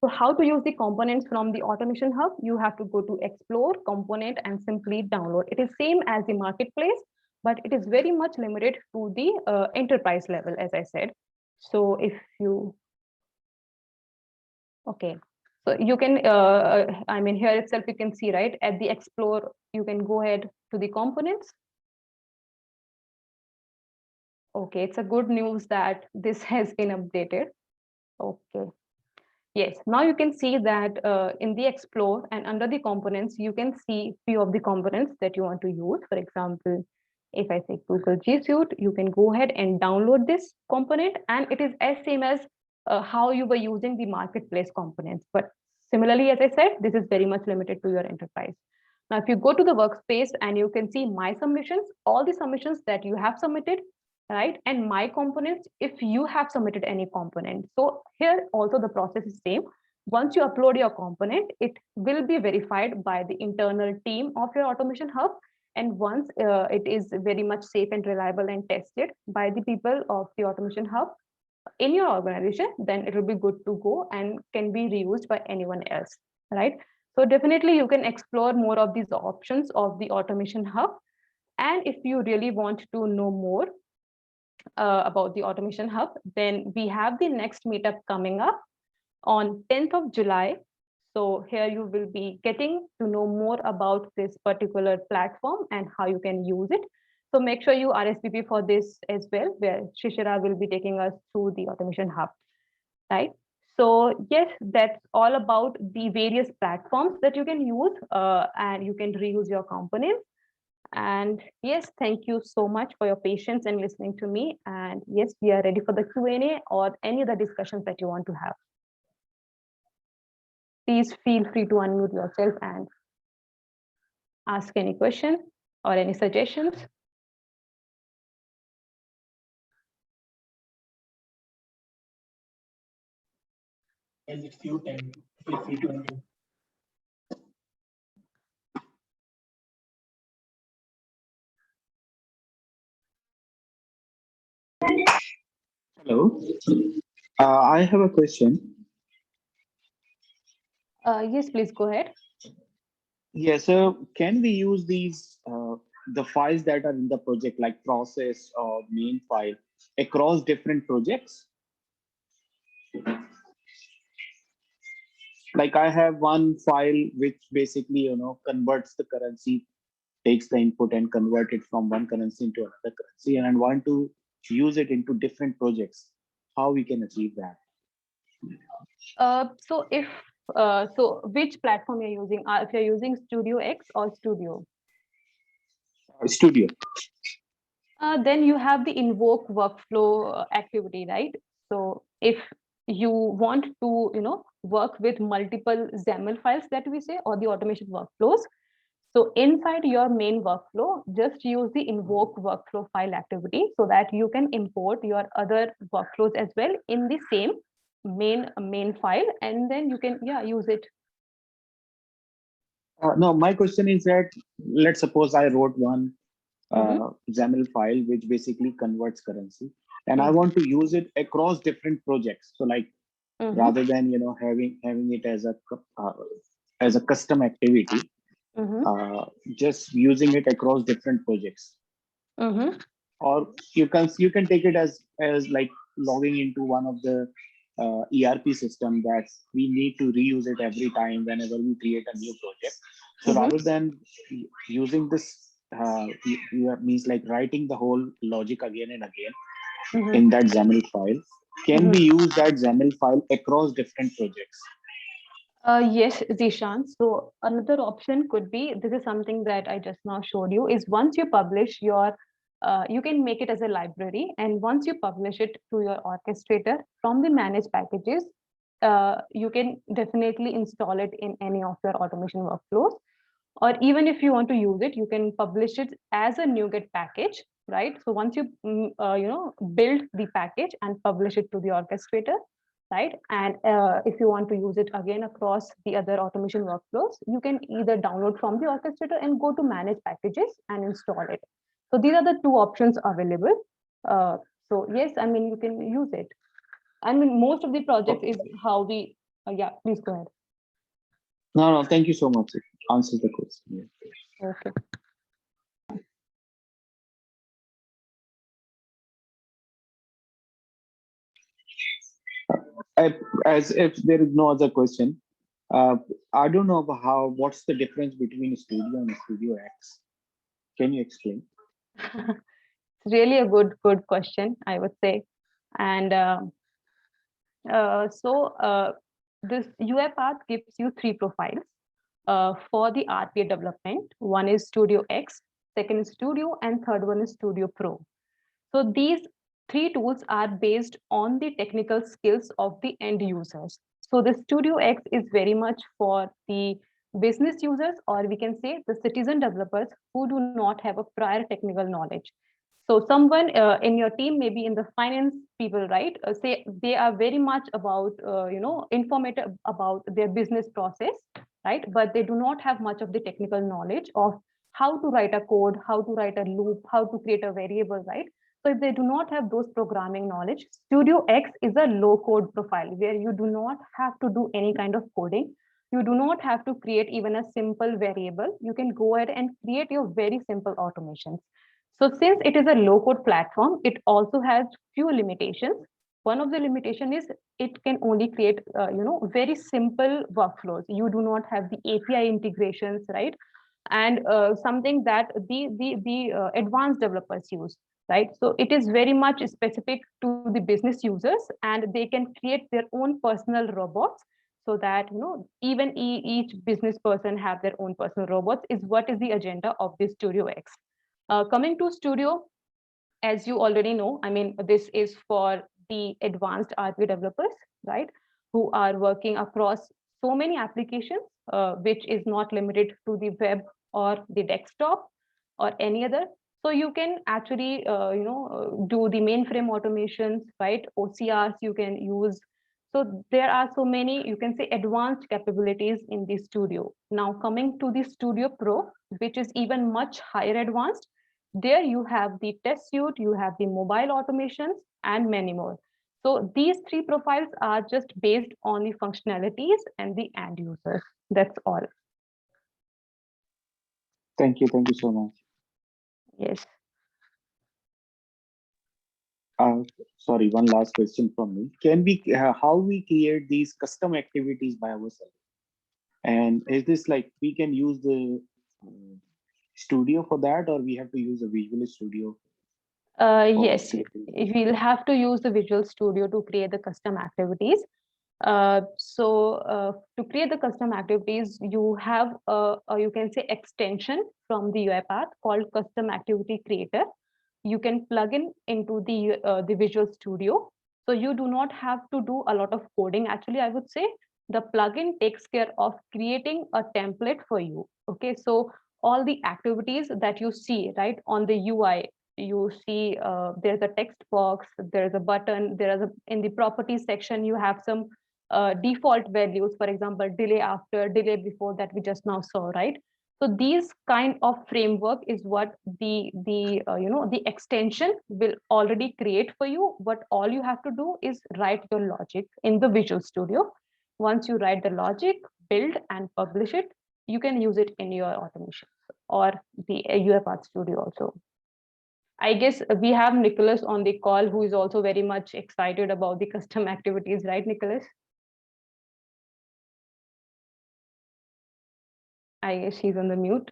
So how to use the components from the Automation Hub? You have to go to Explore, Component, and simply download. It is same as the Marketplace, but it is very much limited to the enterprise level, as I said. So if you, okay, so you can, I mean, here itself, you can see, right, at the Explore, you can go ahead to the components. Okay, it's a good news that this has been updated. Okay. Yes, now you can see that in the Explore and under the components, you can see few of the components that you want to use. For example, if I say Google G Suite, you can go ahead and download this component, and it is as same as how you were using the Marketplace components. But similarly, as I said, this is very much limited to your enterprise. Now, if you go to the workspace and you can see my submissions, all the submissions that you have submitted, right? And my components, if you have submitted any component. So here also the process is same. Once you upload your component, it will be verified by the internal team of your Automation Hub. And once it is very much safe and reliable and tested by the people of the Automation Hub in your organization, then it will be good to go and can be reused by anyone else, right? So definitely you can explore more of these options of the Automation Hub. And if you really want to know more about the Automation Hub, then we have the next meetup coming up on 10th of July. So here you will be getting to know more about this particular platform and how you can use it. So make sure you RSVP for this as well, where Shishira will be taking us through the Automation Hub, right? So yes, that's all about the various platforms that you can use, and you can reuse your components. And yes, thank you so much for your patience and listening to me. And yes, we are ready for the Q&A or any other discussions that you want to have. Please feel free to unmute yourself and ask any question or any suggestions. As it's your time, feel free to unmute. Hello. I have a question. Yes, please go ahead. Yes, so can we use these the files that are in the project, like process or main file, across different projects? Like I have one file which basically, converts the currency, takes the input and convert it from one currency into another currency, and I want to use it into different projects. How we can achieve that? So which platform you're using? If you're using Studio X or Studio? Studio. Then you have the invoke workflow activity, right? So if you want to, work with multiple XAML files that we say, or the automation workflows, so inside your main workflow, just use the invoke workflow file activity so that you can import your other workflows as well in the same main file, and then you can use it. No, my question is that, let's suppose I wrote one XAML file which basically converts currency, and I want to use it across different projects. So like rather than having it as a custom activity, just using it across different projects. Or you can take it as like logging into one of the ERP system that we need to reuse it every time whenever we create a new project. So rather than using this, means like writing the whole logic again and again in that XAML file, can we use that XAML file across different projects? Yes, Zishan. So another option could be, this is something that I just now showed you, is once you publish your, you can make it as a library, and once you publish it to your orchestrator from the managed packages, you can definitely install it in any of your automation workflows. Or even if you want to use it, you can publish it as a NuGet package, right? So once you build the package and publish it to the orchestrator, right? And if you want to use it again across the other automation workflows, you can either download from the orchestrator and go to manage packages and install it. So these are the two options available. So yes, I mean, you can use it. I mean, most of the projects is how we, yeah, please go ahead. No, thank you so much. It answers the question. Okay. As if there is no other question, I don't know about what's the difference between Studio and Studio X. Can you explain? It's really a good question, I would say. And this UiPath gives you 3 profiles for the RPA development. One is Studio X, second is Studio, and third one is Studio Pro. So these 3 tools are based on the technical skills of the end users. So the Studio X is very much for the business users, or we can say the citizen developers who do not have a prior technical knowledge. So someone in your team, maybe in the finance people, right? Say they are very much about, informative about their business process, right? But they do not have much of the technical knowledge of how to write a code, how to write a loop, how to create a variable, right? So if they do not have those programming knowledge, Studio X is a low code profile where you do not have to do any kind of coding. You do not have to create even a simple variable. You can go ahead and create your very simple automations. So since it is a low code platform, it also has few limitations. one of the limitation is it can only create, very simple workflows. You do not have the API integrations, right? And something that the advanced developers use, right? So it is very much specific to the business users, and they can create their own personal robots, so that even each business person have their own personal robots, is what is the agenda of this Studio X. Coming to Studio, as you already know, I mean, this is for the advanced RP developers, right, who are working across so many applications, which is not limited to the web or the desktop or any other. So you can actually, do the mainframe automations, right? OCRs you can use. So there are so many, you can say, advanced capabilities in the Studio. Now coming to the Studio Pro, which is even much higher advanced, there you have the test suite, you have the mobile automations, and many more. So these three profiles are just based on the functionalities and the end users. That's all. Thank you so much. Yes. Sorry, one last question from me. Can we, how we create these custom activities by ourselves? And is this like we can use the Studio for that, or we have to use a Visual Studio? Yes, we'll have to use the Visual Studio to create the custom activities. To create the custom activities, you have you can say extension from the UiPath called Custom Activity Creator. You can plug in into the Visual Studio. So you do not have to do a lot of coding. Actually, I would say the plugin takes care of creating a template for you. Okay, so all the activities that you see right on the UI, you see there's a text box, there's a button, in the properties section, you have some default values, for example, delay after, delay before, that we just now saw, right? So these kind of framework is what the extension will already create for you. What all you have to do is write your logic in the Visual Studio. Once you write the logic, build and publish it, you can use it in your automation or the UiPath Studio also. I guess we have Nicholas on the call, who is also very much excited about the custom activities, right, Nicholas? I guess he's on the mute.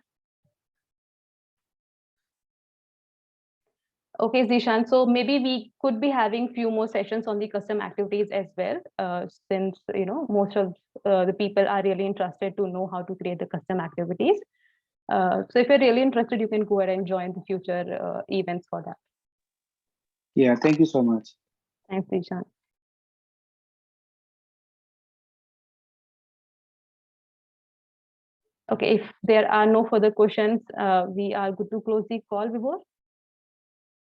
Okay, Zishan, so maybe we could be having few more sessions on the custom activities as well, since most of the people are really interested to know how to create the custom activities. So if you're really interested, you can go ahead and join the future events for that. Yeah, thank you so much. Thanks, Zishan. Okay, if there are no further questions, we are good to close the call, Vibhor.